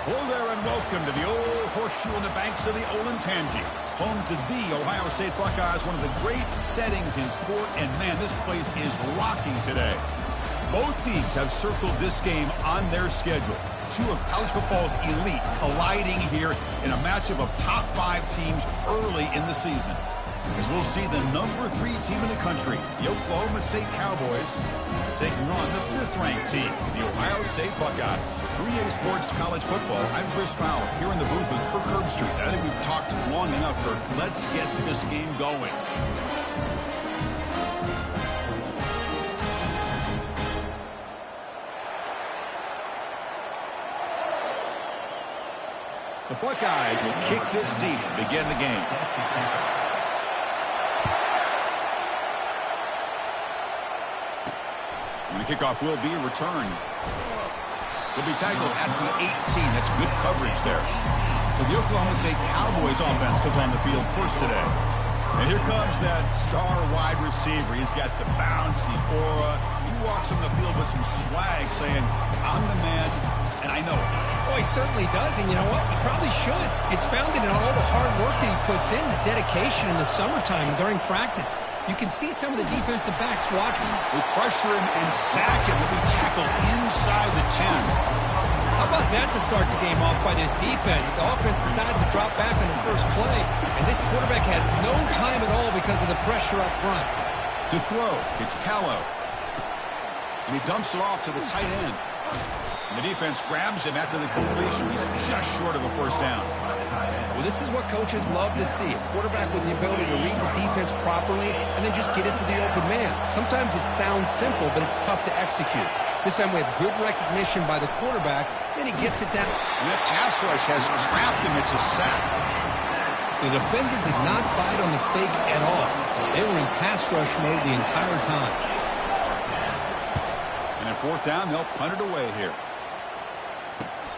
Hello there and welcome to the old horseshoe on the banks of the Olentangy, home to the Ohio State Buckeyes, one of the great settings in sport, and man, this place is rocking today. Both teams have circled this game on their schedule. Two of college football's elite colliding here in a matchup of top 5 teams early in the season. As we'll see the number 3 team in the country, the Oklahoma State Cowboys, taking on the 5th-ranked team, the Ohio State Buckeyes. 3A Sports College Football, I'm Chris Fowler, here in the booth with Kirk Herbstreit. I think we've talked long enough, Kirk. Let's get this game going. The Buckeyes will kick this deep to begin the game. And the kickoff will be a return. He'll be tackled at the 18. That's good coverage there. So the Oklahoma State Cowboys offense comes on the field first today. And here comes that star wide receiver. He's got the bounce, the aura. He walks on the field with some swag saying, I'm the man, and I know it. Oh, he certainly does, and you know what? He probably should. It's founded in all the hard work that he puts in, the dedication in the summertime and during practice. You can see some of the defensive backs watching. They pressure him and sack him. He'll be tackled inside the 10. How about that to start the game off by this defense? The offense decides to drop back on the first play, and this quarterback has no time at all because of the pressure up front. To throw, it's Killa. And he dumps it off to the tight end. And the defense grabs him after the completion. He's just short of a first down. Well, this is what coaches love to see. A quarterback with the ability to read the defense properly and then just get it to the open man. Sometimes it sounds simple, but it's tough to execute. This time we have good recognition by the quarterback, then he gets it down. And that pass rush has trapped him. It's a sack. The defender did not bite on the fake at all. They were in pass rush mode the entire time. And at 4th down, they'll punt it away here.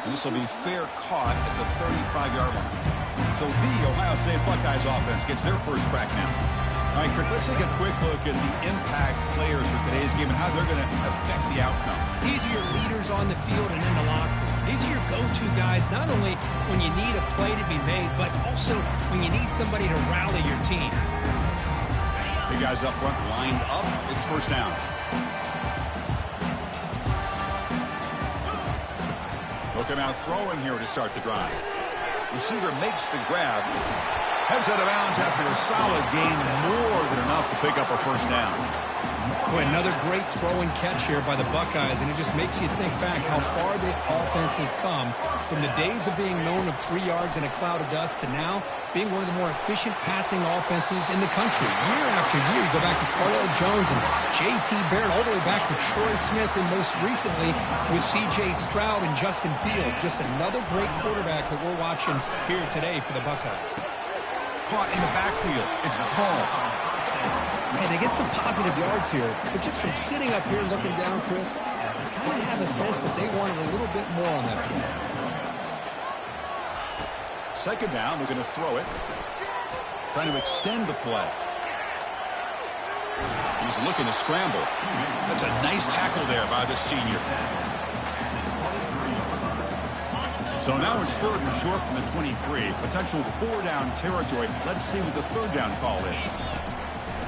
And this will be fair caught at the 35-yard line. So the Ohio State Buckeyes offense gets their first crack now. All right, Kirk, let's take a quick look at the impact players for today's game and how they're going to affect the outcome. These are your leaders on the field and in the locker room. These are your go-to guys, not only when you need a play to be made, but also when you need somebody to rally your team. Big guys up front lined up. It's first down. They'll come out throwing here to start the drive. Receiver makes the grab. Heads out of bounds after a solid gain, more than enough to pick up a first down. Boy, another great throw and catch here by the Buckeyes, and it just makes you think back how far this offense has come from the days of being known of 3 yards in a cloud of dust to now being one of the more efficient passing offenses in the country. Year after year, you go back to Cardell Jones and J.T. Barrett, all the way back to Troy Smith, and most recently with C.J. Stroud and Justin Fields. Just another great quarterback that we're watching here today for the Buckeyes. Caught in the backfield. It's Paul. Man, they get some positive yards here, but just from sitting up here looking down, Chris, I kind of have a sense that they wanted a little bit more on that play. 2nd down, we're going to throw it. Trying to extend the play. He's looking to scramble. That's a nice tackle there by the senior. So now it's 3rd and short from the 23. Potential 4-down territory. Let's see what the 3rd down call is.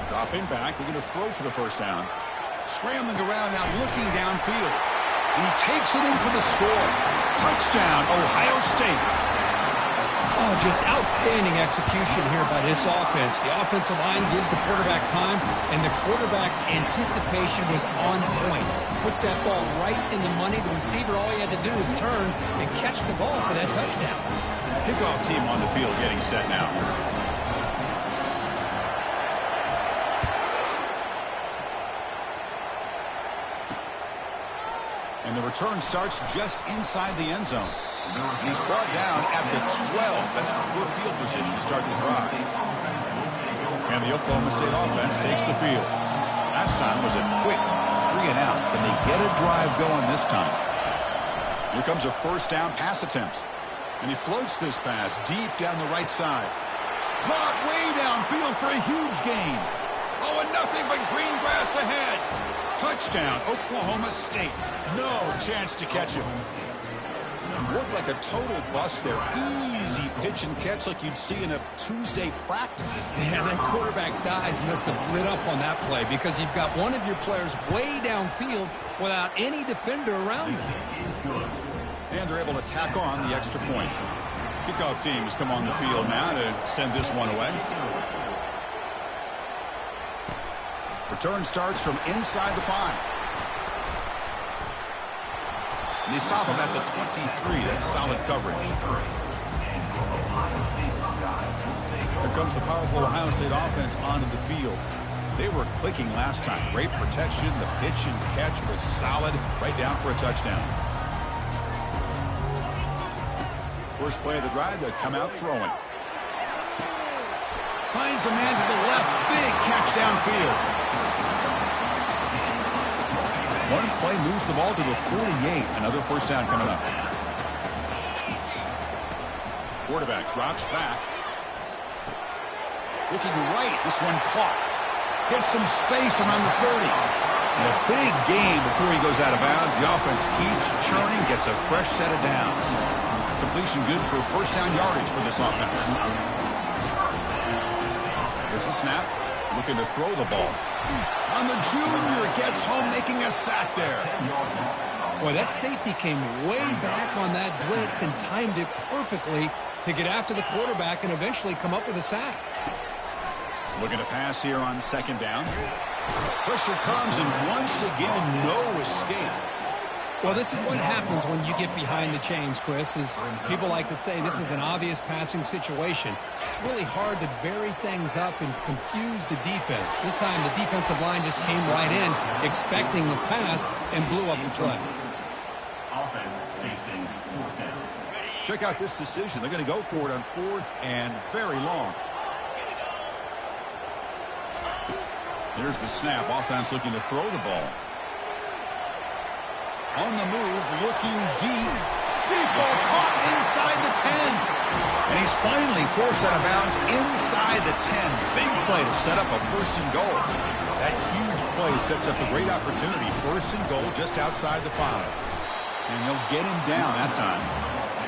Dropping back. We're going to throw for the first down. Scrambling around now, looking downfield. And he takes it in for the score. Touchdown, Ohio State. Oh, just outstanding execution here by this offense. The offensive line gives the quarterback time, and the quarterback's anticipation was on point. Puts that ball right in the money. The receiver, all he had to do was turn and catch the ball for that touchdown. Kickoff team on the field getting set now. And the return starts just inside the end zone. He's brought down at the 12. That's poor field position to start the drive. And the Oklahoma State offense takes the field. Last time was a quick 3 and out. And they get a drive going this time. Here comes a first down pass attempt. And he floats this pass deep down the right side. Caught way downfield for a huge gain. Oh, and nothing but green grass ahead. Touchdown, Oklahoma State. No chance to catch him. Looked like a total bust there. Easy pitch and catch like you'd see in a Tuesday practice. Yeah, that quarterback's eyes must have lit up on that play because you've got one of your players way downfield without any defender around them. And they're able to tack on the extra point. Kickoff teams come on the field now to send this one away. Return starts from inside the 5. And they stop him at the 23. That's solid coverage. Here comes the powerful Ohio State offense onto the field. They were clicking last time. Great protection. The pitch and catch was solid. Right down for a touchdown. First play of the drive, they come out throwing. Finds a man to the left. Big catch downfield. One play moves the ball to the 48. Another first down coming up. Quarterback drops back. Looking right. This one caught. Gets some space around the 30. And a big gain before he goes out of bounds. The offense keeps churning. Gets a fresh set of downs. Completion good for first down yardage for this offense. Here's the snap. Looking to throw the ball. On the junior, gets home, making a sack there. Boy, that safety came way back on that blitz and timed it perfectly to get after the quarterback and eventually come up with a sack. Looking to pass here on second down. Pressure comes, and once again, no escape. Well, this is what happens when you get behind the chains, Chris, is people like to say this is an obvious passing situation. It's really hard to vary things up and confuse the defense. This time the defensive line just came right in, expecting the pass, and blew up the play. Check out this decision. They're going to go for it on 4th and very long. There's the snap. Offense looking to throw the ball. On the move, looking deep. Deep ball caught inside the 10. And he's finally forced out of bounds inside the 10. Big play to set up a first and goal. That huge play sets up a great opportunity. First and goal just outside the 5. And they'll get him down that time.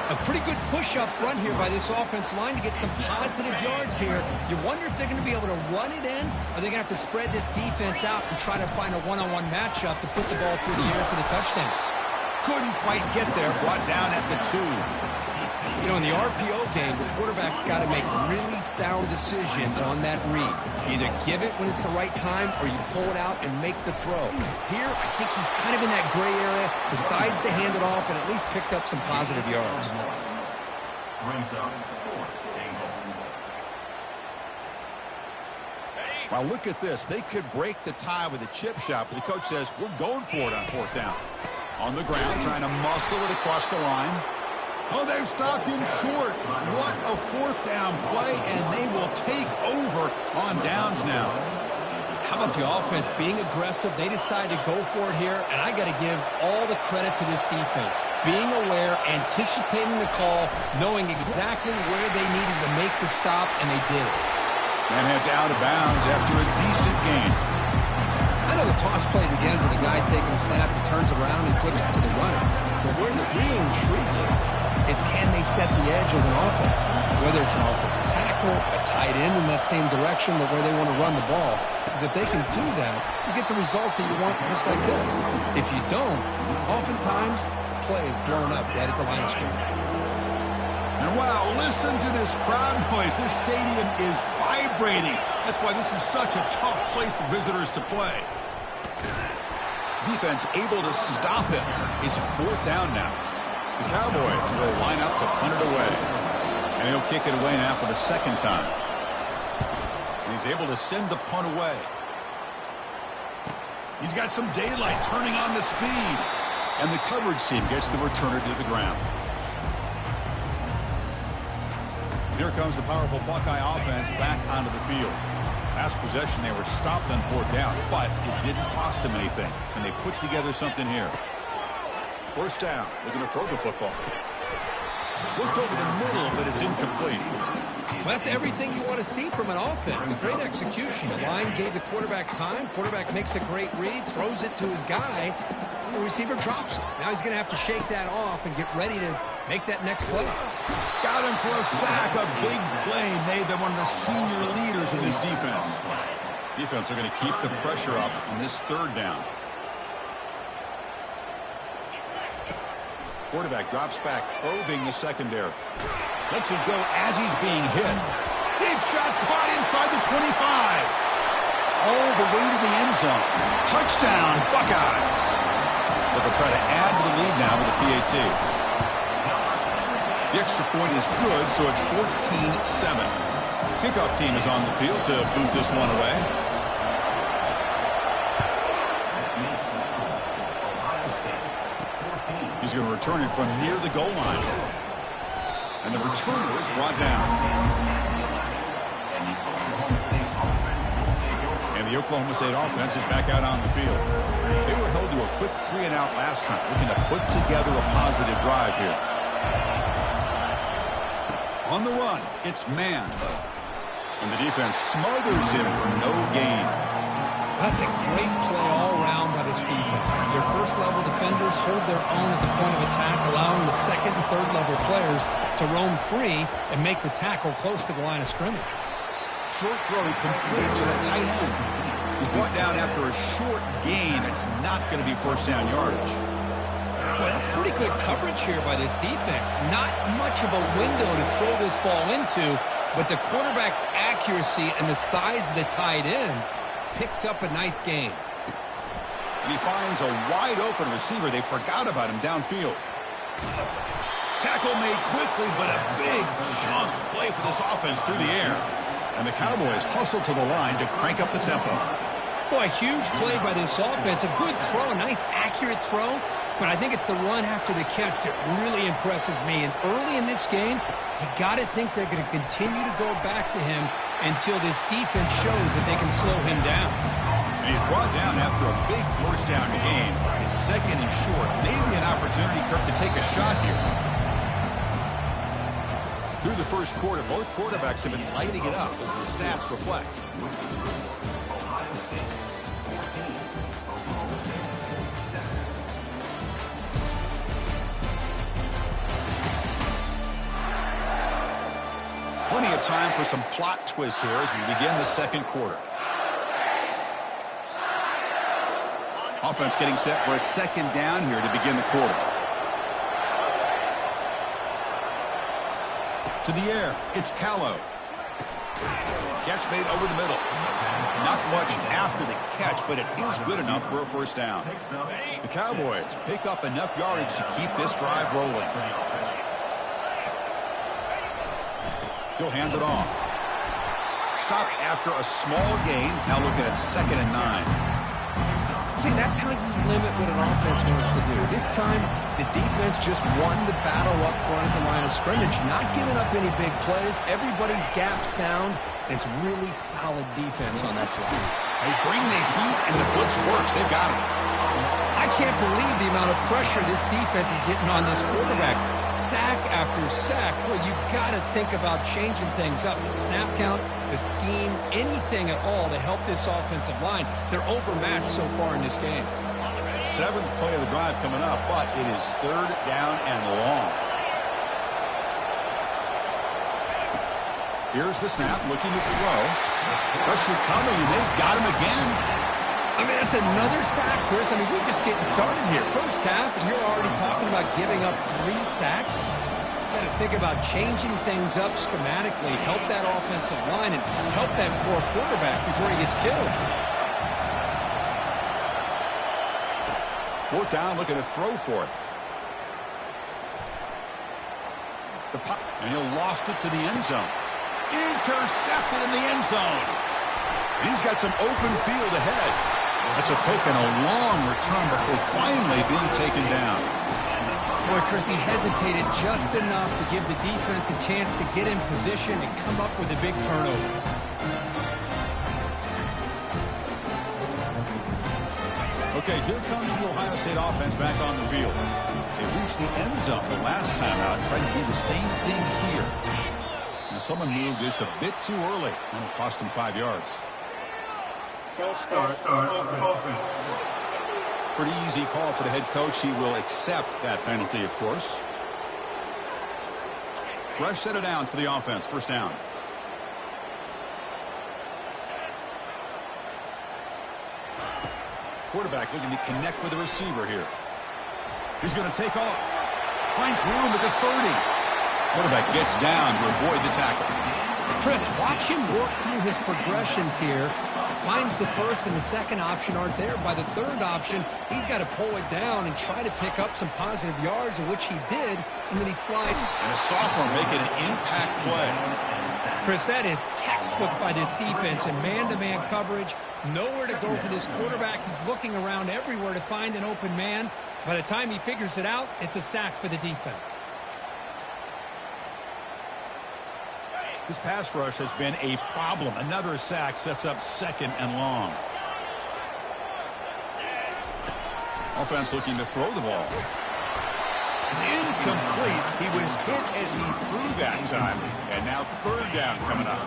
A pretty good push up front here by this offense line to get some positive yards here. You wonder if they're going to be able to run it in, or they're going to have to spread this defense out and try to find a one-on-one matchup to put the ball through the air for the touchdown. Couldn't quite get there, brought down at the 2. You know, in the RPO game, the quarterback's got to make really sound decisions on that read. Either give it when it's the right time, or you pull it out and make the throw. Here, I think he's kind of in that gray area, decides to hand it off, and at least picked up some positive yards. Well, look at this. They could break the tie with a chip shot, but the coach says, we're going for it on 4th down. On the ground, trying to muscle it across the line. Oh, they've stopped him short. What a 4th down play, and they will take over on downs now. How about the offense being aggressive? They decide to go for it here, and I got to give all the credit to this defense. Being aware, anticipating the call, knowing exactly where they needed to make the stop, and they did it. And heads out of bounds after a decent gain. I know the toss play begins with a guy taking a snap and turns around and flips it to the runner. But where the real intrigue is can they set the edge as an offense? Whether it's an offensive tackle, a tight end in that same direction, but where they want to run the ball. Because if they can do that, you get the result that you want just like this. If you don't, oftentimes, play is blown up right at the line of scrimmage. And wow, listen to this crowd noise. This stadium is vibrating. That's why this is such a tough place for visitors to play. Defense able to stop him. It's 4th down now. The Cowboys will line up to punt it away. And he'll kick it away now for the 2nd time. And he's able to send the punt away. He's got some daylight turning on the speed. And the coverage team gets the returner to the ground. Here comes the powerful Buckeye offense back onto the field. Last possession, they were stopped on 4th down, but it didn't cost them anything. And they put together something here. First down, they're going to throw the football. Looked over the middle, but it's incomplete. Well, that's everything you want to see from an offense. Great execution. The line gave the quarterback time. Quarterback makes a great read, throws it to his guy, and the receiver drops it. Now he's going to have to shake that off and get ready to make that next play. Got him for a sack. A big play made them one of the senior leaders in this defense. Defense are going to keep the pressure up on this third down. Quarterback drops back, probing the secondary. Lets it go as he's being hit. Deep shot caught inside the 25. All the way to the end zone. Touchdown, Buckeyes. But they'll try to add to the lead now with a PAT. The extra point is good, so it's 14-7. Kickoff team is on the field to boot this one away. He's going to return it from near the goal line. And the returner is brought down. And the Oklahoma State offense is back out on the field. They were held to a quick 3-and-out last time, looking to put together a positive drive here. On the run, it's man. And the defense smothers him for no gain. That's a great play all around by this defense. Their first-level defenders hold their own at the point of attack, allowing the second and third-level players to roam free and make the tackle close to the line of scrimmage. Short throw complete to the tight end. He's brought down after a short gain. It's not going to be first down yardage. Boy, that's pretty good coverage here by this defense. Not much of a window to throw this ball into, but the quarterback's accuracy and the size of the tight end picks up a nice gain. And he finds a wide-open receiver. They forgot about him downfield. Tackle made quickly, but a big chunk play for this offense through the air. And the Cowboys hustle to the line to crank up the tempo. Boy, a huge play by this offense. A good throw, a nice accurate throw. But I think it's the run after the catch that really impresses me. And early in this game, you got to think they're going to continue to go back to him until this defense shows that they can slow him down. And he's brought down after a big first down gain. It's second and short. Maybe an opportunity, Kirk, to take a shot here. Through the first quarter, both quarterbacks have been lighting it up as the stats reflect. Plenty of time for some plot twists here as we begin the second quarter. Offense getting set for a second down here to begin the quarter. To the air, it's Killa. Catch made over the middle. Not much after the catch, but it is good enough for a first down. The Cowboys pick up enough yardage to keep this drive rolling. He'll hand it off. Stop after a small gain. Now looking at 2nd and 9. See, that's how you limit what an offense wants to do. This time, the defense just won the battle up front at the line of scrimmage, not giving up any big plays. Everybody's gap sound. It's really solid defense on that play. They bring the heat and the blitz works. They've got it. I can't believe the amount of pressure this defense is getting on this quarterback. Sack after sack. Well, you got to think about changing things up. The snap count, the scheme, anything at all to help this offensive line. They're overmatched so far in this game. 7th play of the drive coming up, but it is 3rd down and long. Here's the snap, looking to throw. Pressure coming, and they've got him again. I mean, that's another sack, Chris. I mean, we're just getting started here. First half, and you're already talking about giving up 3 sacks. Got to think about changing things up schematically, help that offensive line, and help that poor quarterback before he gets killed. 4th down, looking to throw for it. And he'll loft it to the end zone. Intercepted in the end zone. And he's got some open field ahead. That's a pick and a long return before finally being taken down. Boy, Chris, he hesitated just enough to give the defense a chance to get in position and come up with a big turnover. Okay, here comes the Ohio State offense back on the field. They reached the end zone the last time out. Trying to do the same thing here. Now someone moved this a bit too early, and it cost him 5 yards. False start offense. Pretty easy call for the head coach. He will accept that penalty, of course. Fresh set of downs for the offense. First down. Quarterback looking to connect with the receiver here. He's going to take off. Finds room at the 30. Quarterback gets down to avoid the tackle. Chris, watch him work through his progressions here. Finds the first and the second option aren't there. By the third option, he's got to pull it down and try to pick up some positive yards, of which he did, and then he slides. And a sophomore making an impact play. Chris, that is textbook by this defense in man-to-man coverage. Nowhere to go for this quarterback. He's looking around everywhere to find an open man. By the time he figures it out, it's a sack for the defense. This pass rush has been a problem. Another sack sets up second and long. Offense looking to throw the ball. It's incomplete. He was hit as he threw that time. And now third down coming up.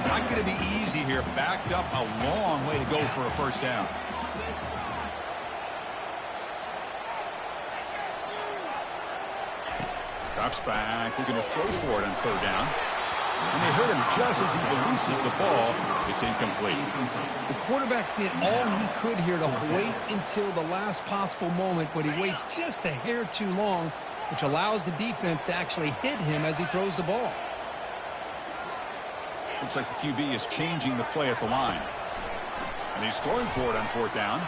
Not going to be easy here. Backed up a long way to go for a first down. Drops back. Looking to throw for it on third down. And they hit him just as he releases the ball. It's incomplete. The quarterback did all he could here to wait until the last possible moment, but he waits just a hair too long, which allows the defense to actually hit him as he throws the ball. Looks like the QB is changing the play at the line. And he's throwing for it on fourth down.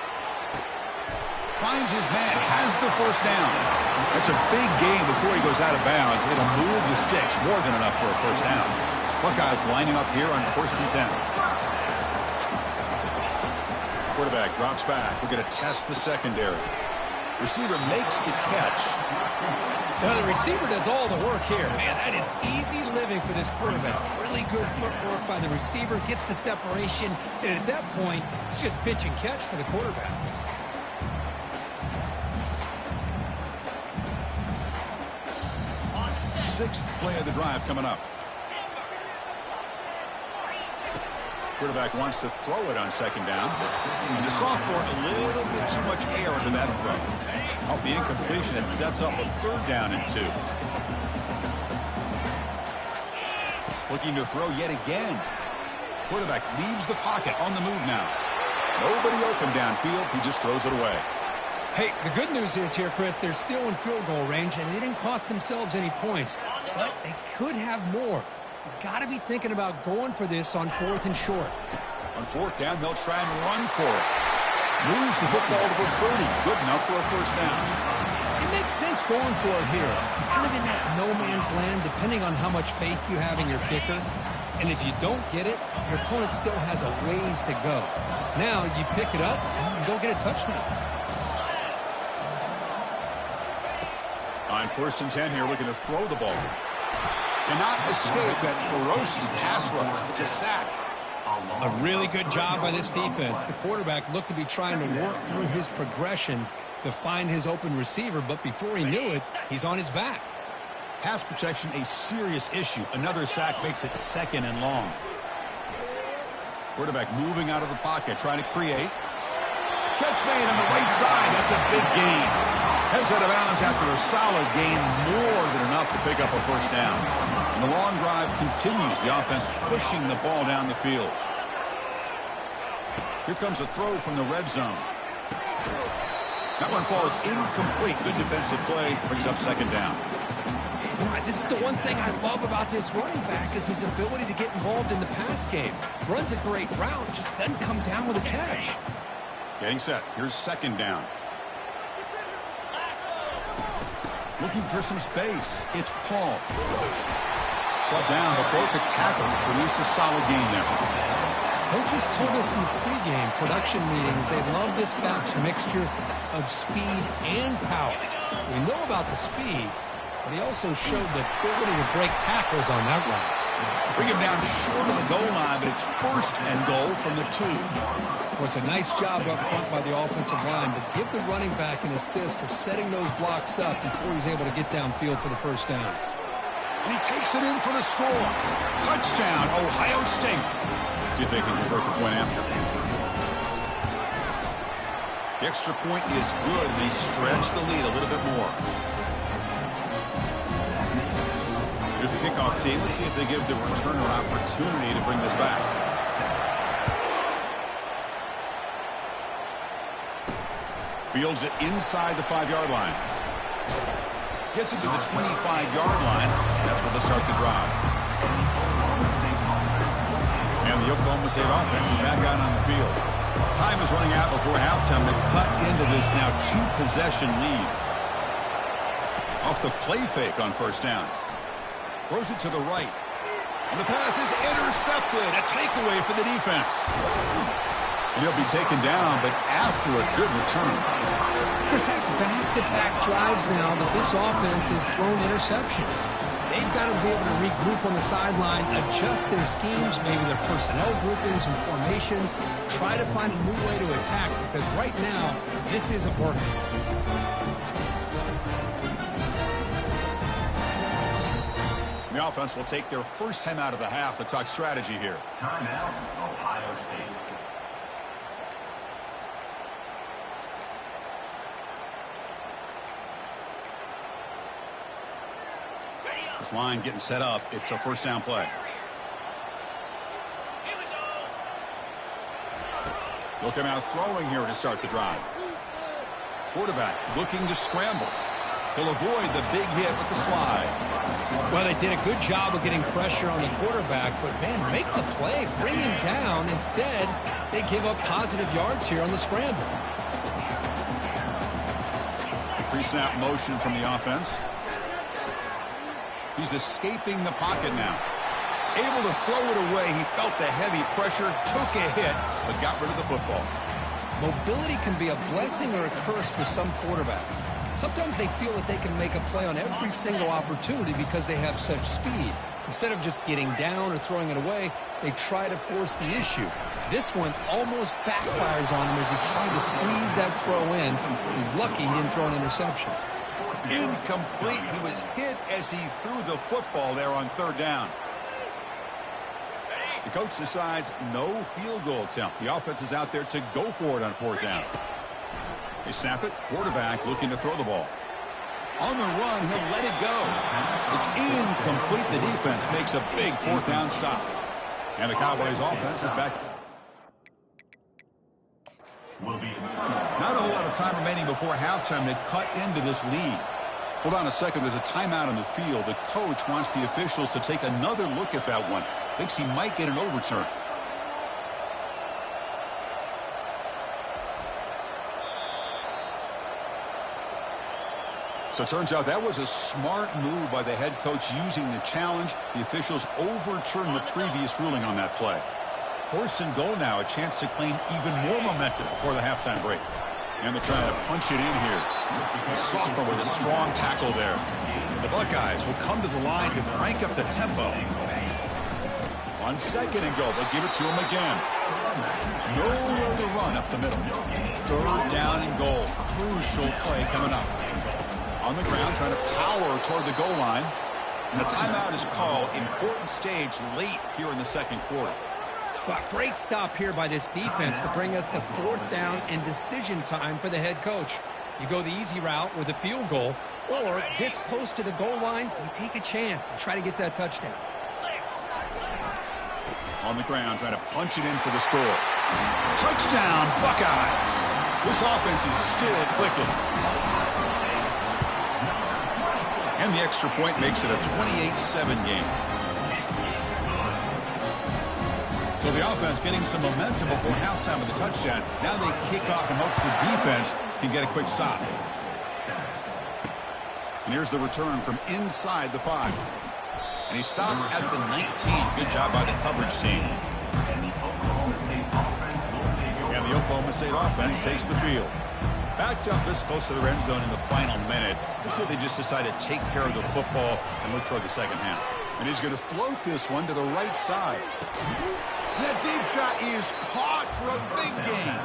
Finds his man, has the first down. That's a big gain before he goes out of bounds. It'll move the sticks, more than enough for a first down. Buckeyes lining up here on 1st and 10. Quarterback drops back. We're going to test the secondary. Receiver makes the catch. Now the receiver does all the work here. Man, that is easy living for this quarterback. Really good footwork by the receiver. Gets the separation. And at that point, it's just pitch and catch for the quarterback. Sixth play of the drive coming up. Quarterback wants to throw it on second down. And the sophomore a little bit too much air into that throw. Off the incompletion, it sets up a third down and 2. Looking to throw yet again. Quarterback leaves the pocket on the move now. Nobody open downfield. He just throws it away. Hey, the good news is here, Chris, they're still in field goal range, and they didn't cost themselves any points. But they could have more. You've got to be thinking about going for this on 4th and short. On 4th down, they'll try and run for it. Moves the football to the 30. Good enough for a first down. It makes sense going for it here. You're kind of in that no man's land, depending on how much faith you have in your kicker. And if you don't get it, your opponent still has a ways to go. Now you pick it up and go get a touchdown. On 1st and 10 here, looking to throw the ball. Cannot escape that ferocious pass rush. It's a sack. A really good job by this defense. The quarterback looked to be trying to work through his progressions to find his open receiver, but before he knew it, he's on his back. Pass protection, a serious issue. Another sack makes it second and long. Quarterback moving out of the pocket, trying to create. Catch made on the right side. That's a big gain. Heads out of bounds after a solid gain, more than enough to pick up a first down. And the long drive continues. The offense pushing the ball down the field. Here comes a throw from the red zone. That one falls incomplete. Good defensive play. Brings up second down. This is the one thing I love about this running back is his ability to get involved in the pass game. Runs a great route, just doesn't come down with a catch. Getting set. Here's second down. Looking for some space. It's Paul. Brought down, but broke a tackle to produce a solid gain there. Coaches told us in the pregame production meetings they love this back's mixture of speed and power. We know about the speed, but he also showed the ability to break tackles on that route. Bring him down short of the goal line, but it's first and goal from the 2. Well, it's a nice job up front by the offensive line, but give the running back an assist for setting those blocks up before he's able to get downfield for the first down. And he takes it in for the score. Touchdown, Ohio State. See if they can convert the point after. The extra point is good, and they stretch the lead a little bit more. Here's the kickoff team. Let's see if they give the returner an opportunity to bring this back. Fields it inside the 5-yard line. Gets it to the 25-yard line. That's where they'll start the drive. And the Oklahoma State offense is back out on the field. Time is running out before halftime to cut into this now 2-possession lead. Off the play fake on first down. Throws it to the right. And the pass is intercepted. A takeaway for the defense. And he'll be taken down, but after a good return. Chris, that's back-to-back drives now that this offense has thrown interceptions. They've got to be able to regroup on the sideline, adjust their schemes, maybe their personnel groupings and formations, try to find a new way to attack, because right now, this isn't working. The offense will take their first time out of the half to talk strategy here. Timeout, Ohio State. This line getting set up. It's a first down play. Looking out throwing here to start the drive. Quarterback looking to scramble. He'll avoid the big hit with the slide. Well, they did a good job of getting pressure on the quarterback, but, man, make the play, bring him down. Instead, they give up positive yards here on the scramble. Pre-snap motion from the offense. He's escaping the pocket now. Able to throw it away. He felt the heavy pressure, took a hit, but got rid of the football. Mobility can be a blessing or a curse for some quarterbacks. Sometimes they feel that they can make a play on every single opportunity because they have such speed. Instead of just getting down or throwing it away, they try to force the issue. This one almost backfires on him as he tried to squeeze that throw in. He's lucky he didn't throw an interception. Incomplete. He was hit as he threw the football there on third down. The coach decides no field goal attempt. The offense is out there to go for it on fourth down. They snap it. Quarterback looking to throw the ball. On the run, he'll let it go. It's incomplete. The defense makes a big fourth down stop. And the Cowboys offense is back. Not a whole lot of time remaining before halftime to cut into this lead. Hold on a second. There's a timeout on the field. The coach wants the officials to take another look at that one. Thinks he might get an overturn. So it turns out that was a smart move by the head coach using the challenge. The officials overturned the previous ruling on that play. First and goal now, a chance to claim even more momentum before the halftime break. And they're trying to punch it in here. Sophomore with a strong tackle there. The Buckeyes will come to the line to crank up the tempo. On second and goal, they'll give it to him again. Nowhere to run up the middle. Third down and goal. Crucial play coming up. On the ground, trying to power toward the goal line. And the timeout is called. Important stage late here in the second quarter. Well, great stop here by this defense to bring us to fourth down and decision time for the head coach. You go the easy route with a field goal, or this close to the goal line, you take a chance and try to get that touchdown. On the ground, trying to punch it in for the score. Touchdown, Buckeyes. This offense is still clicking. And the extra point makes it a 28-7 game. So the offense getting some momentum before halftime with a touchdown. Now they kick off in hopes the defense can get a quick stop. And here's the return from inside the 5. And he stopped at the 19. Good job by the coverage team. And the Oklahoma State offense takes the field. Backed up this close to the end zone in the final minute. Let's see if they just decide to take care of the football and look toward the second half. And he's going to float this one to the right side. That deep shot is caught for a big gain.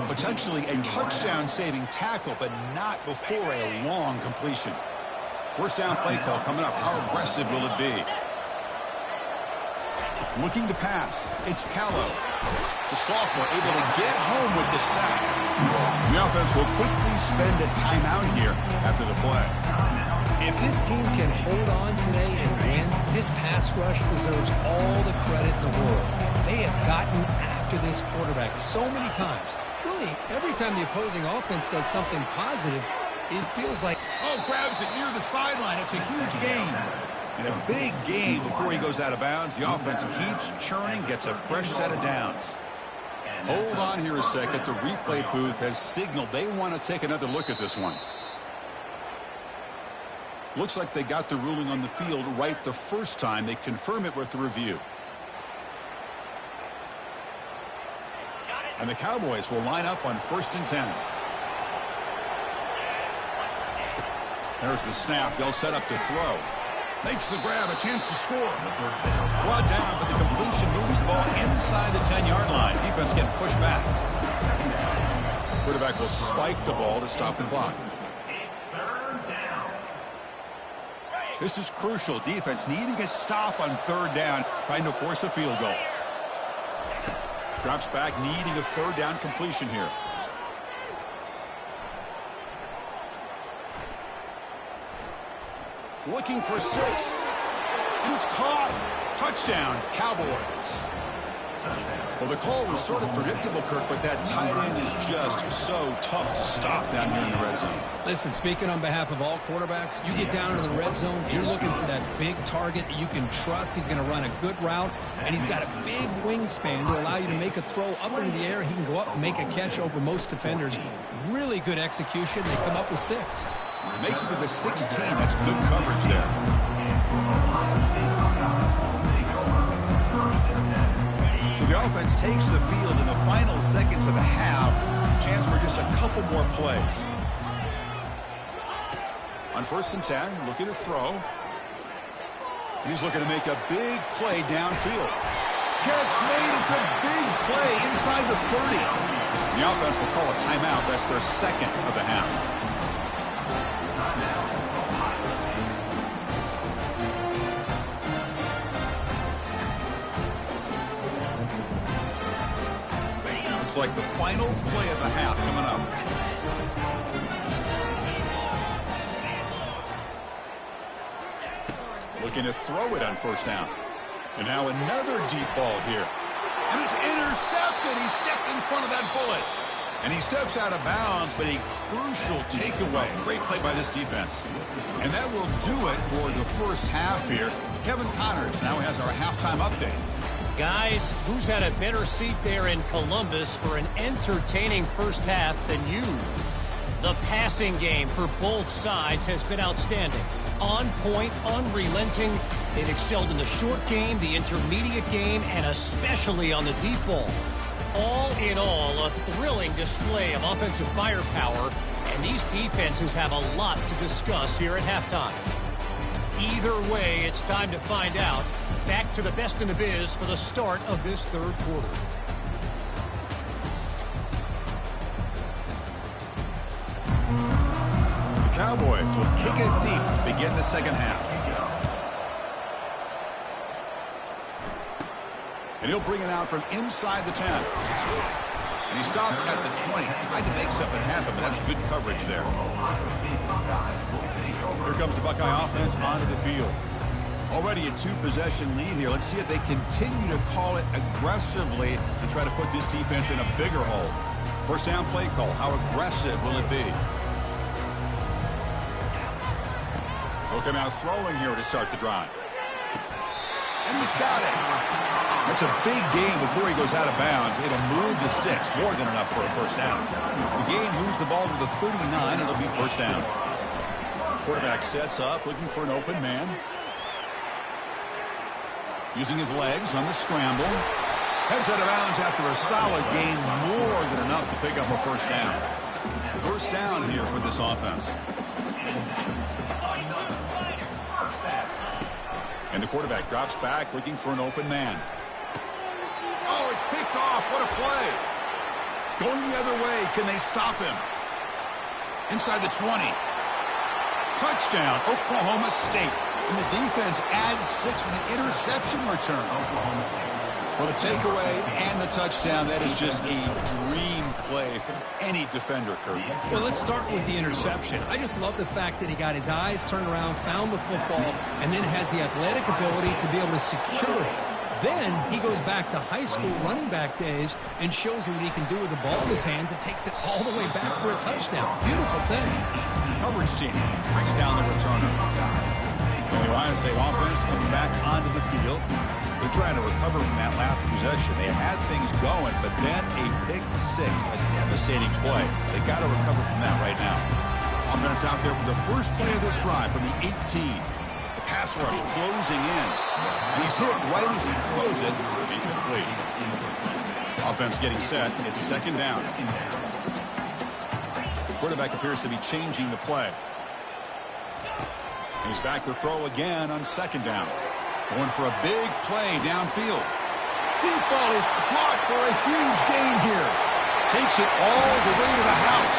Potentially a touchdown-saving tackle, but not before a long completion. First down play call coming up. How aggressive will it be? Looking to pass. It's Killa. The sophomore able to get home with the sack. The offense will quickly spend a timeout here after the play. If this team can hold on today and win, this pass rush deserves all the credit in the world. They have gotten after this quarterback so many times. Really, every time the opposing offense does something positive, it feels like... Oh, grabs it near the sideline. It's a huge gain. And a big gain before he goes out of bounds. The offense keeps churning, gets a fresh set of downs. Hold on here a second. The replay booth has signaled they want to take another look at this one. Looks like they got the ruling on the field right the first time. They confirm it with the review. And the Cowboys will line up on 1st and 10. There's the snap. They'll set up to throw. Makes the grab, a chance to score. Brought down, but the completion moves the ball inside the 10-yard line. Defense getting pushed back. Quarterback will spike the ball to stop the clock. This is crucial. Defense needing a stop on 3rd down, trying to force a field goal. Drops back, needing a 3rd down completion here. Looking for 6. And it's caught. Touchdown, Cowboys. Well, the call was sort of predictable, Kirk, but that tight end is just so tough to stop down here in the red zone. Listen, speaking on behalf of all quarterbacks, you get down into the red zone, you're looking for that big target that you can trust. He's going to run a good route, and he's got a big wingspan to allow you to make a throw up into the air. He can go up and make a catch over most defenders. Really good execution. They come up with 6. Makes it to the 16. That's good coverage there. So the offense takes the field in the final seconds of the half. Chance for just a couple more plays. On 1st and 10, looking to throw. And he's looking to make a big play downfield. Catch made. It's a big play inside the 30. The offense will call a timeout. That's their 2nd of the half. Looks like the final play of the half coming up. Looking to throw it on 1st down. And now another deep ball here. And it's intercepted. He stepped in front of that bullet. And he steps out of bounds, but a crucial takeaway. Great play by this defense. And that will do it for the first half here. Kevin Connors now has our halftime update. Guys, who's had a better seat there in Columbus for an entertaining first half than you? The passing game for both sides has been outstanding. On point, unrelenting. They've excelled in the short game, the intermediate game, and especially on the deep ball. All in all, a thrilling display of offensive firepower, and these defenses have a lot to discuss here at halftime. Either way, it's time to find out. Back to the best in the biz for the start of this 3rd quarter. The Cowboys will kick it deep to begin the 2nd half. And he'll bring it out from inside the 10. And he stopped at the 20. Tried to make something happen, but that's good coverage there. Here comes the Buckeye offense onto the field. Already a 2-possession lead here. Let's see if they continue to call it aggressively and try to put this defense in a bigger hole. First down play call. How aggressive will it be? They'll come out throwing here to start the drive. And he's got it. That's a big gain before he goes out of bounds. It'll move the sticks. More than enough for a first down. The game moves the ball to the 39. It'll be first down. Quarterback sets up, looking for an open man. Using his legs on the scramble. Heads out of bounds after a solid gain. More than enough to pick up a first down. First down here for this offense. And the quarterback drops back looking for an open man. Oh, it's picked off. What a play. Going the other way. Can they stop him? Inside the 20. Touchdown, Oklahoma State. And the defense adds 6 with the interception return. Well, the takeaway and the touchdown, that is just a dream play for any defender, Kurt. Well, let's start with the interception. I just love the fact that he got his eyes turned around, found the football, and then has the athletic ability to be able to secure it. Then he goes back to high school running back days and shows you what he can do with the ball in his hands and takes it all the way back for a touchdown. Beautiful thing. Coverage team brings down the returner. And the Ohio State offense comes back onto the field. They're trying to recover from that last possession. They had things going, but then a pick six, a devastating play. They got to recover from that right now. Offense out there for the first play of this drive from the 18. The pass rush closing in. And he's hit right as he throws it. Incomplete. Offense getting set. It's second down. Quarterback appears to be changing the play. He's back to throw again on second down. Going for a big play downfield. Deep ball is caught for a huge gain here. Takes it all the way to the house.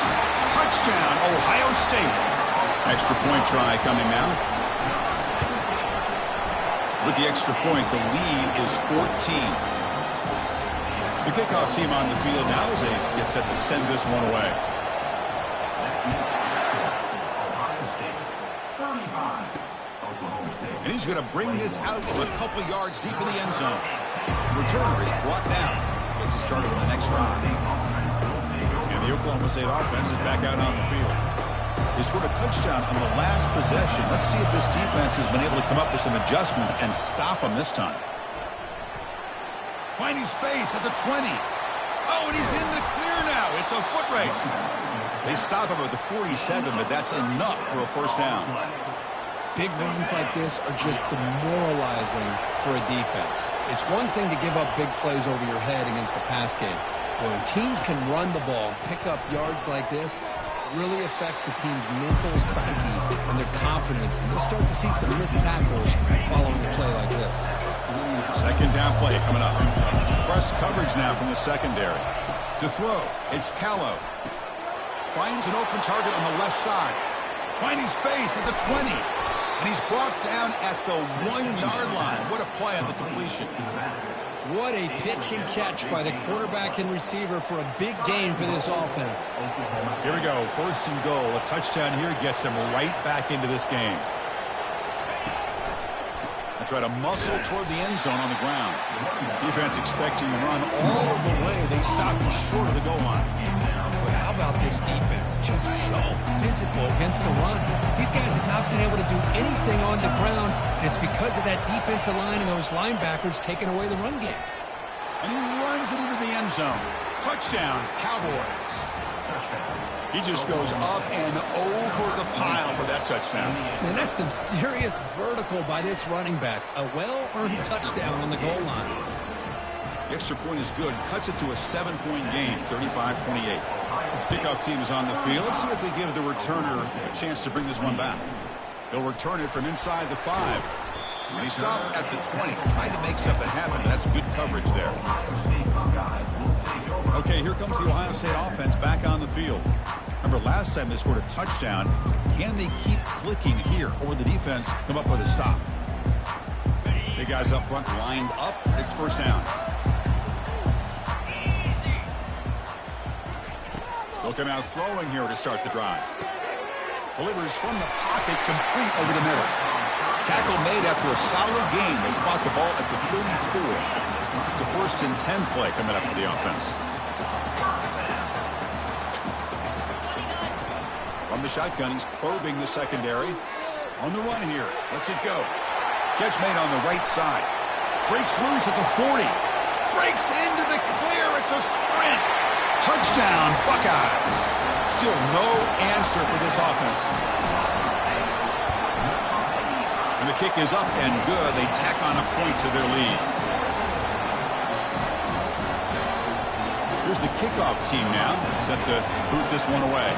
Touchdown, Ohio State. Extra point try coming now. With the extra point, the lead is 14. The kickoff team on the field now as they get set to send this one away. And he's going to bring this out from a couple yards deep in the end zone. Returner is brought down. Gets it started on the next drive. And the Oklahoma State offense is back out on the field. They scored a touchdown on the last possession. Let's see if this defense has been able to come up with some adjustments and stop them this time. Finding space at the 20. Oh, and he's in the clear now. It's a foot race. They stop him at the 47, but that's enough for a first down. Big runs like this are just demoralizing for a defense. It's one thing to give up big plays over your head against the pass game. But when teams can run the ball, pick up yards like this, it really affects the team's mental psyche and their confidence. And you'll start to see some missed tackles following a play like this. Second down play coming up. Press coverage now from the secondary. To throw, it's Killa. Finds an open target on the left side. Finding space at the 20. And he's brought down at the 1-yard line. What a play on the completion. What a pitch and catch by the quarterback and receiver for a big gain for this offense. Here we go. First and goal. A touchdown here gets him right back into this game. They try to muscle toward the end zone on the ground. Defense expecting to run all the way. They stop short of the goal line. How about this defense? Just so physical against the run. These guys have not been able to do anything on the ground, and it's because of that defensive line and those linebackers taking away the run game. And he runs it into the end zone. Touchdown, Cowboys. He just goes up and over the pile for that touchdown. Man, that's some serious vertical by this running back. A well-earned touchdown on the goal line. The extra point is good. Cuts it to a 7-point game, 35-28. Kickoff team is on the field. Let's see if they give the returner a chance to bring this one back. He'll return it from inside the 5. And he stopped at the 20. Trying to make something happen, but that's good coverage there. Okay, here comes the Ohio State offense back on the field. Remember, last time they scored a touchdown. Can they keep clicking here, or will the defense come up with a stop? Big guys up front lined up. It's first down. They'll come out throwing here to start the drive. Delivers from the pocket, complete over the middle. Tackle made after a solid gain. They spot the ball at the 34. It's a first and 10 play coming up for the offense. From the shotgun, he's probing the secondary. On the run here. Lets it go. Catch made on the right side. Breaks loose at the 40. Breaks into the clear. It's a sprint. Touchdown, Buckeyes. Still no answer for this offense. And the kick is up and good. They tack on a point to their lead. Here's the kickoff team now, set to boot this one away.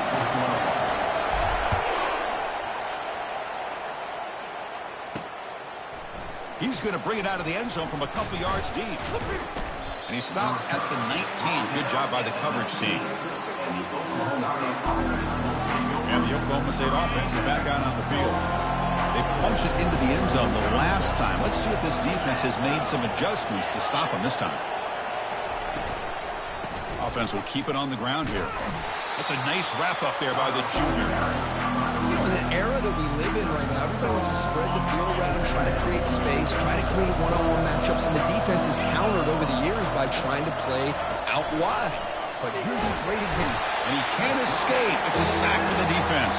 He's going to bring it out of the end zone from a couple yards deep. And he stopped at the 19. Good job by the coverage team. And the Oklahoma State offense is back out on the field. They punched it into the end zone the last time. Let's see if this defense has made some adjustments to stop them this time. Offense will keep it on the ground here. That's a nice wrap up there by the junior. You know, in the era that we live in right now, everybody wants to spread the field around, try to create space, try to create one-on-one matchups, and the defense is countered over the years by trying to play out wide. But here's a great example. And he can't escape. It's a sack for the defense.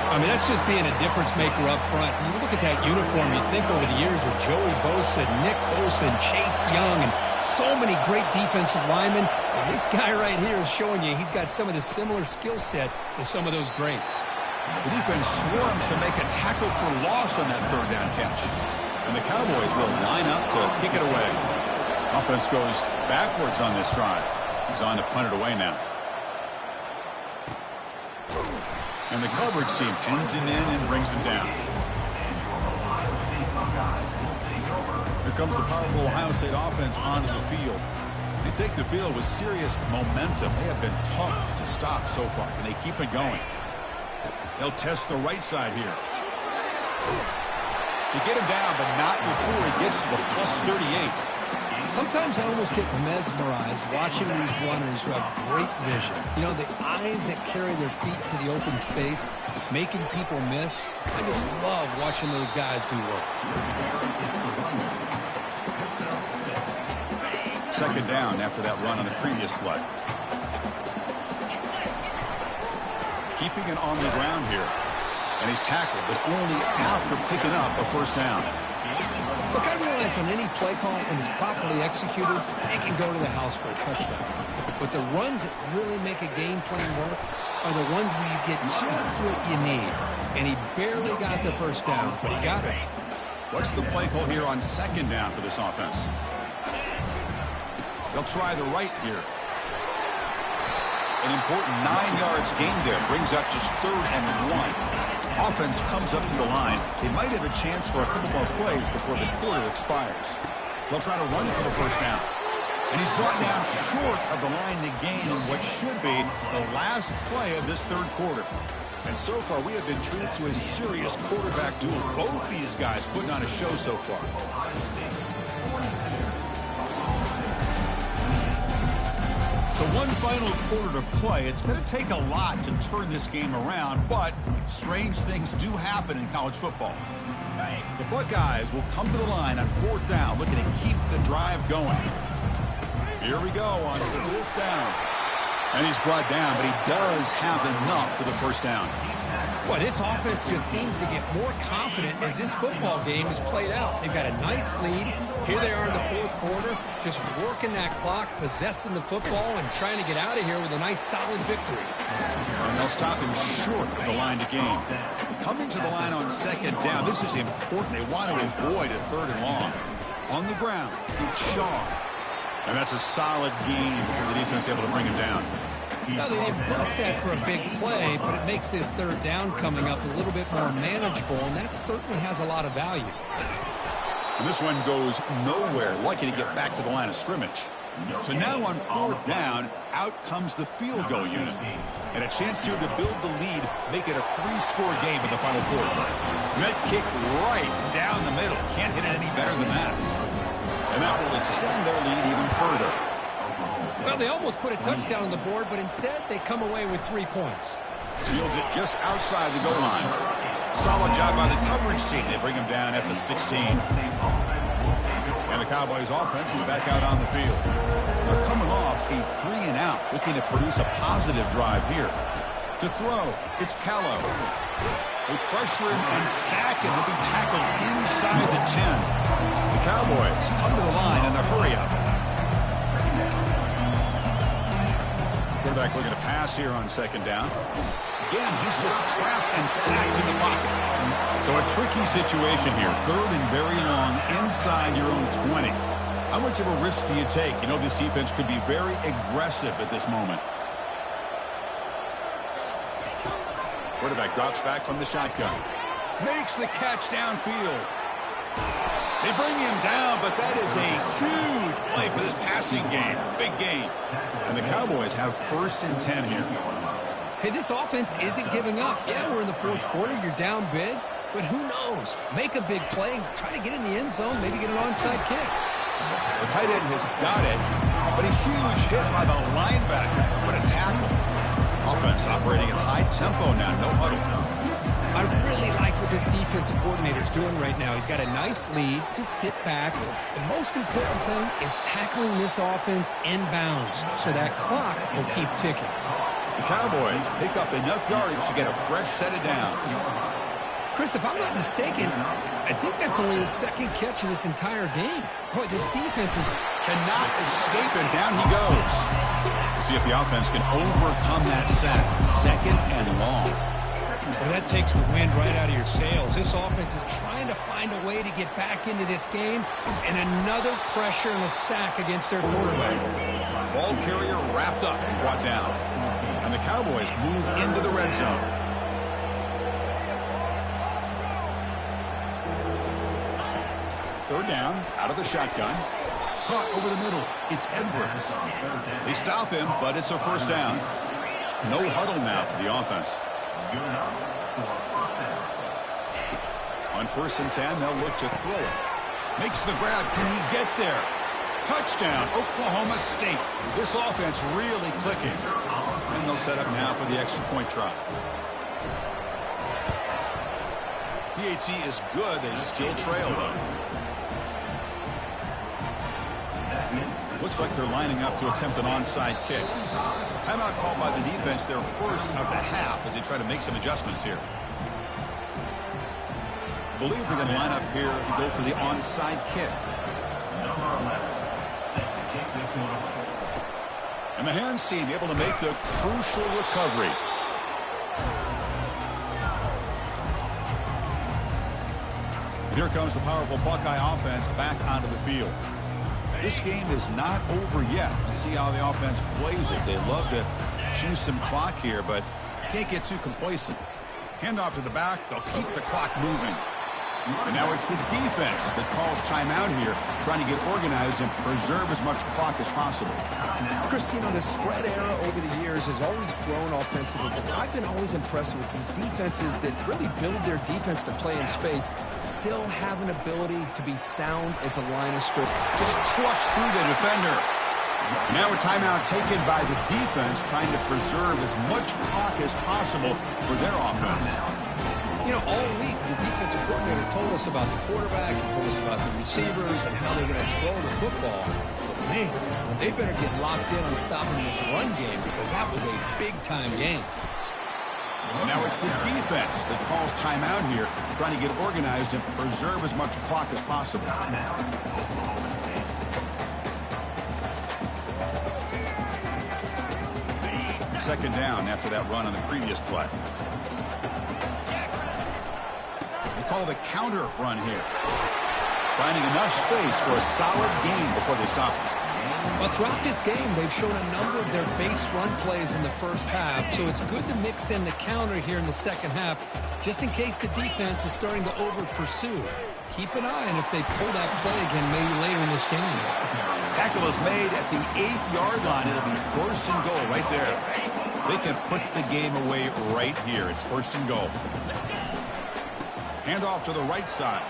I mean, that's just being a difference maker up front. You look at that uniform, you think over the years with Joey Bosa, Nick Bosa, and Chase Young, and so many great defensive linemen. And this guy right here is showing you he's got some of the similar skill set as some of those greats. The defense swarms to make a tackle for loss on that third down catch. And the Cowboys will line up to kick it away. Offense goes backwards on this drive. He's on to punt it away now. And the coverage team pins him in and brings him down. Here comes the powerful Ohio State offense onto the field. They take the field with serious momentum. They have been tough to stop so far. Can they keep it going? They'll test the right side here. They get him down, but not before he gets to the plus 38. Sometimes I almost get mesmerized watching these runners who have great vision. You know, the eyes that carry their feet to the open space, making people miss. I just love watching those guys do work. Second down after that run on the previous play. Keeping it on the ground here. And he's tackled, but only after picking up a first down. Look, I realize on any play call, when it's properly executed, they can go to the house for a touchdown. But the runs that really make a game plan work are the ones where you get just what you need. And he barely got the first down, but he got it. What's the play call here on second down for this offense? They'll try the right here. An important 9 yards gain there. Brings up just 3rd and 1. Offense comes up to the line. They might have a chance for a couple more plays before the quarter expires. They'll try to run for the first down. And he's brought down short of the line to gain what should be the last play of this third quarter. And so far, we have been treated to a serious quarterback duel. Both these guys putting on a show so far. So one final quarter to play. It's going to take a lot to turn this game around, but strange things do happen in college football. The Buckeyes will come to the line on 4th down, looking to keep the drive going. Here we go on 4th down. And he's brought down, but he does have enough for the first down. Well, this offense just seems to get more confident as this football game is played out. They've got a nice lead. Here they are in the 4th quarter, just working that clock, possessing the football, and trying to get out of here with a nice, solid victory. And they'll stop him short of the line to gain. Coming to the line on second down, this is important. They want to avoid a 3rd and long. On the ground, it's Shaw. And that's a solid gain for the defense able to bring him down. Now, they didn't bust that for a big play, but it makes this 3rd down coming up a little bit more manageable, and that certainly has a lot of value. And this one goes nowhere. Lucky to get back to the line of scrimmage. So now on 4th down, out comes the field goal unit. And a chance here to build the lead, make it a 3-score game in the final quarter. Net kick right down the middle. Can't hit it any better than that. And that will extend their lead even further. Well, they almost put a touchdown on the board, but instead they come away with 3 points. Fields it just outside the goal line. Solid job by the coverage team. They bring him down at the 16. And the Cowboys offense is back out on the field. They're coming off a 3-and-out, looking to produce a positive drive here. To throw, it's Killa. They pressure him and sack him. He'll be tackled inside the 10. The Cowboys come to the line in the hurry-up. Quarterback looking to pass here on second down. Again, he's just trapped and sacked in the pocket. So a tricky situation here. 3rd and very long inside your own 20. How much of a risk do you take? You know this defense could be very aggressive at this moment. Quarterback drops back from the shotgun. Makes the catch downfield. They bring him down, but that is a huge play for this passing game. Big gain. And the Cowboys have 1st and 10 here. Hey, this offense isn't giving up. Yeah, we're in the 4th quarter. You're down big. But who knows? Make a big play. Try to get in the end zone. Maybe get an onside kick. The tight end has got it, but a huge hit by the linebacker. What a tackle. Offense operating at high tempo now. No huddle. I really like what this defensive coordinator is doing right now. He's got a nice lead. Just sit back. The most important thing is tackling this offense inbounds so that clock will keep ticking. The Cowboys pick up enough yardage to get a fresh set of downs. Chris, if I'm not mistaken, I think that's only his 2nd catch of this entire game. Boy, this defense cannot escape, and down he goes. We'll see if the offense can overcome that sack. 2nd and long. Well, that takes the wind right out of your sails. This offense is trying to find a way to get back into this game, and another pressure and a sack against their quarterback. Ball carrier wrapped up and brought down. And the Cowboys move into the red zone. Third down, out of the shotgun. Caught over the middle. It's Edwards. They stop him, but it's a 1st down. No huddle now for the offense. On 1st and 10, they'll look to throw it. Makes the grab. Can he get there? Touchdown, Oklahoma State. This offense really clicking. And they'll set up now for the extra point try. PAT is good. They still trail, though. Looks like they're lining up to attempt an onside kick. Timeout called by the defense, their 1st of the half, as they try to make some adjustments here. I believe they're going to line up here and go for the onside kick. And the hands team able to make the crucial recovery. And here comes the powerful Buckeye offense back onto the field. This game is not over yet. Let's see how the offense plays it. They love to choose some clock here, but can't get too complacent. Handoff to the back. They'll keep the clock moving. And now it's the defense that calls timeout here, trying to get organized and preserve as much clock as possible. Chris, you know, the spread era over the years has always grown offensively, but I've been always impressed with defenses that really build their defense to play in space, still have an ability to be sound at the line of scrimmage. Just trucks through the defender. Now a timeout taken by the defense, trying to preserve as much clock as possible for their offense. You know, all week, the defensive coordinator told us about the quarterback, he told us about the receivers and how they're going to throw the football. But man, they better get locked in on stopping this run game, because that was a big-time game. Now it's the defense that calls timeout here, trying to get organized and preserve as much clock as possible. 2nd down after that run on the previous play. Call the counter run here. Finding enough space for a solid gain before they stop it. Well, throughout this game, they've shown a number of their base run plays in the 1st half, so it's good to mix in the counter here in the 2nd half, just in case the defense is starting to over-pursue. Keep an eye on if they pull that play again maybe later in this game. Tackle is made at the 8-yard line. It'll be 1st and goal right there. They can put the game away right here. It's 1st and goal. Handoff to the right side.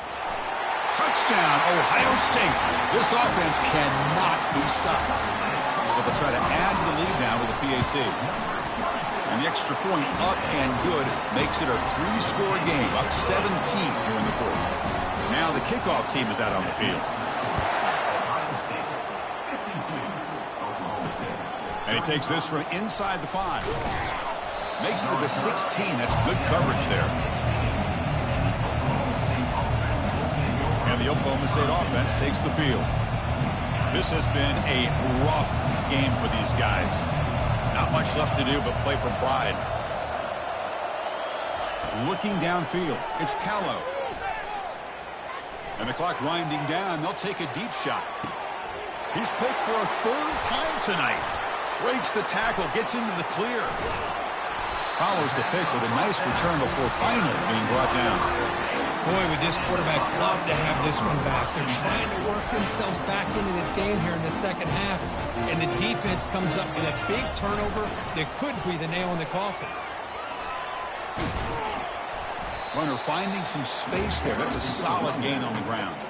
Touchdown, Ohio State. This offense cannot be stopped. But they'll try to add to the lead now with a PAT. And the extra point up and good makes it a 3-score game, up 17 here in the 4th. Now the kickoff team is out on the field. And he takes this from inside the 5. Makes it to the 16. That's good coverage there. And the Oklahoma State offense takes the field. This has been a rough game for these guys. Not much left to do but play for pride. Looking downfield, it's Killa. And the clock winding down, they'll take a deep shot. He's picked for a 3rd time tonight. Breaks the tackle, gets into the clear. Follows the pick with a nice return before finally being brought down. Boy, would this quarterback love to have this one back. They're trying to work themselves back into this game here in the second half, and the defense comes up with a big turnover that could be the nail in the coffin. Runner finding some space there. That's a solid gain on the ground.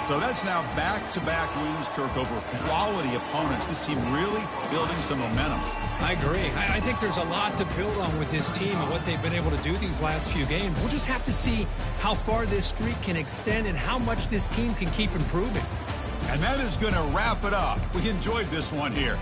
So that's now back-to-back wins, Kirk, over quality opponents. This team really building some momentum. I agree. I think there's a lot to build on with this team and what they've been able to do these last few games. We'll just have to see how far this streak can extend and how much this team can keep improving. And that is going to wrap it up. We enjoyed this one here.